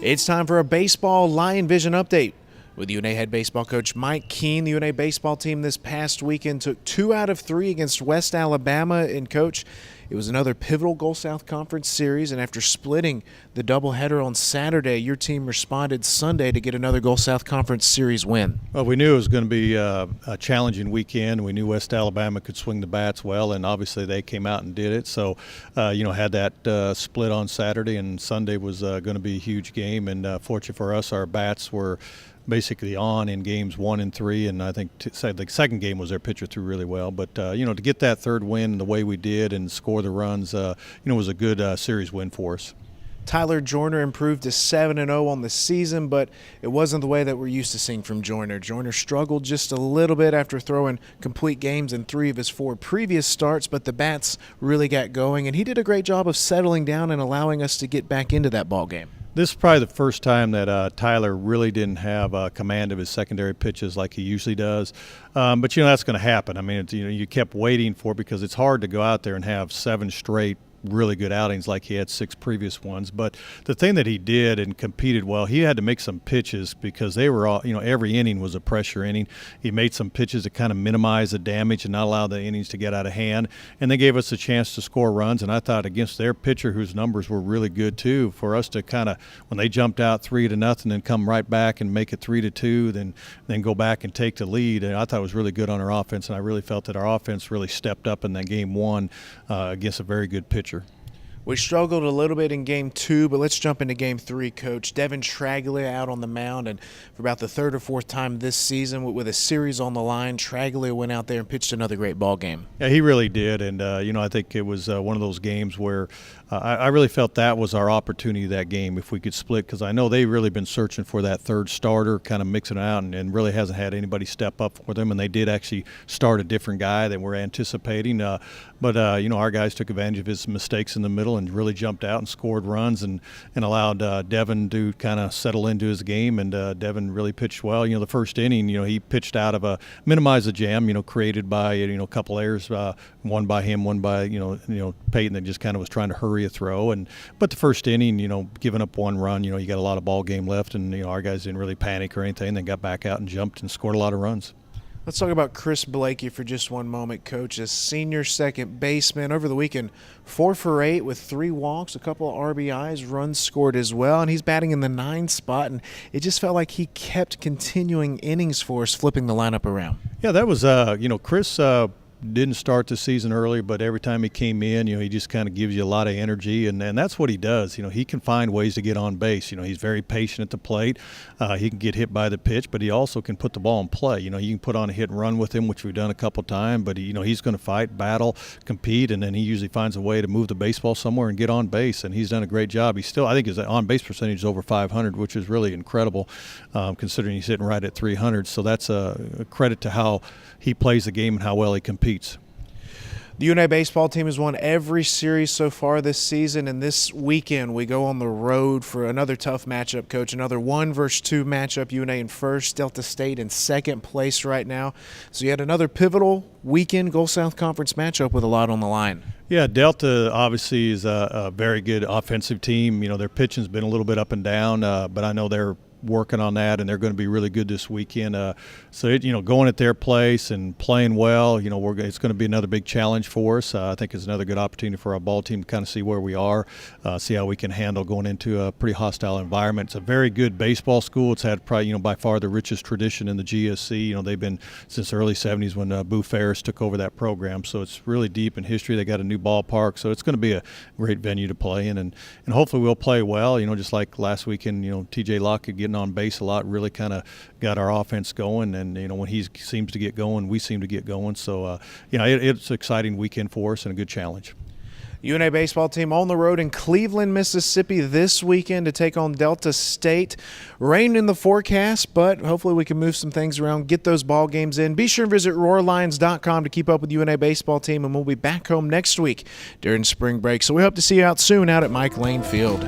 It's time for a baseball Lion Vision update. With UNA head baseball coach Mike Keene, the UNA baseball team this past weekend took 2 out of 3 against West Alabama. And coach, it was another pivotal Gulf South Conference series, and after splitting the doubleheader on Saturday, your team responded Sunday to get another Gulf South Conference series win. Well, we knew it was going to be a challenging weekend. We knew West Alabama could swing the bats well, and obviously they came out and did it. So, had that split on Saturday, and Sunday was going to be a huge game. And fortunate for us, our bats were basically on in games 1 and 3, and I think the second game was their pitcher threw really well. But to get that third win the way we did and score the runs, was a good series win for us. Tyler Joyner improved to 7-0 on the season, but it wasn't the way that we're used to seeing from Joyner. Joyner struggled just a little bit after throwing complete games in 3 of his 4 previous starts, but the bats really got going, and he did a great job of settling down and allowing us to get back into that ball game. This is probably the first time that Tyler really didn't have command of his secondary pitches like he usually does. But that's going to happen. I mean, you kept waiting for it because it's hard to go out there and have 7 straight really good outings like he had 6 previous ones. But the thing that he did and competed well, he had to make some pitches because they were all, every inning was a pressure inning. He made some pitches to kind of minimize the damage and not allow the innings to get out of hand. And they gave us a chance to score runs. And I thought against their pitcher, whose numbers were really good too, for us to kind of, when they jumped out 3-0 and come right back and make it 3-2, then go back and take the lead. And I thought it was really good on our offense. And I really felt that our offense really stepped up in that game 1 against a very good pitcher. We struggled a little bit in Game 2, but let's jump into Game 3, Coach. Devon Straggly out on the mound, and for about the 3rd or 4th time this season with a series on the line, Straggly went out there and pitched another great ball game. Yeah, he really did, and I think it was one of those games where I really felt that was our opportunity that game if we could split, because I know they've really been searching for that third starter, kind of mixing it out, and really hasn't had anybody step up for them, and they did actually start a different guy than we're anticipating. But our guys took advantage of his mistakes in the middle and really jumped out and scored runs and allowed Devon to kind of settle into his game. And Devon really pitched well. The first inning, he pitched out of minimize the jam, created by a couple errors, one by him, one by Peyton that just kind of was trying to hurry a throw. But the first inning, giving up 1 run, you got a lot of ball game left, and our guys didn't really panic or anything. They got back out and jumped and scored a lot of runs. Let's talk about Chris Blakey for just one moment, Coach. A senior second baseman over the weekend, 4 for 8 with 3 walks, a couple of RBIs, runs scored as well, and he's batting in the 9 spot, and it just felt like he kept continuing innings for us, flipping the lineup around. Yeah, that was, Chris didn't start the season early, but every time he came in, he just kind of gives you a lot of energy, and that's what he does. He can find ways to get on base. He's very patient at the plate. He can get hit by the pitch, but he also can put the ball in play. You can put on a hit and run with him, which we've done a couple times, but he's going to fight, battle, compete, and then he usually finds a way to move the baseball somewhere and get on base, and he's done a great job. He's still, I think his on-base percentage is over 500, which is really incredible considering he's sitting right at 300, so that's a credit to how he plays the game and how well he competes. The UNA baseball team has won every series so far this season, and this weekend we go on the road for another tough matchup, Coach. Another 1-2 matchup, UNA in first, Delta State in second place right now. So you had another pivotal weekend Gulf South Conference matchup with a lot on the line. Yeah, Delta obviously is a very good offensive team. Their pitching's been a little bit up and down, but I know they're working on that, and they're going to be really good this weekend. So going at their place and playing well, it's going to be another big challenge for us. I think it's another good opportunity for our ball team to kind of see where we are, see how we can handle going into a pretty hostile environment. It's a very good baseball school. It's had probably by far the richest tradition in the GSC. They've been since the early 70s when Boo Ferris took over that program. So it's really deep in history. They got a new ballpark, so it's going to be a great venue to play in, and hopefully we'll play well. Just like last weekend, TJ Lockett getting on base a lot really kind of got our offense going, and when he seems to get going, we seem to get going. So it's an exciting weekend for us and a good challenge. UNA baseball team on the road in Cleveland, Mississippi this weekend to take on Delta State. Rain in the forecast, but hopefully we can move some things around, get those ball games in. Be sure and visit RoarLions.com to keep up with the UNA baseball team, and we'll be back home next week during spring break. So we hope to see you out soon out at Mike Lane Field.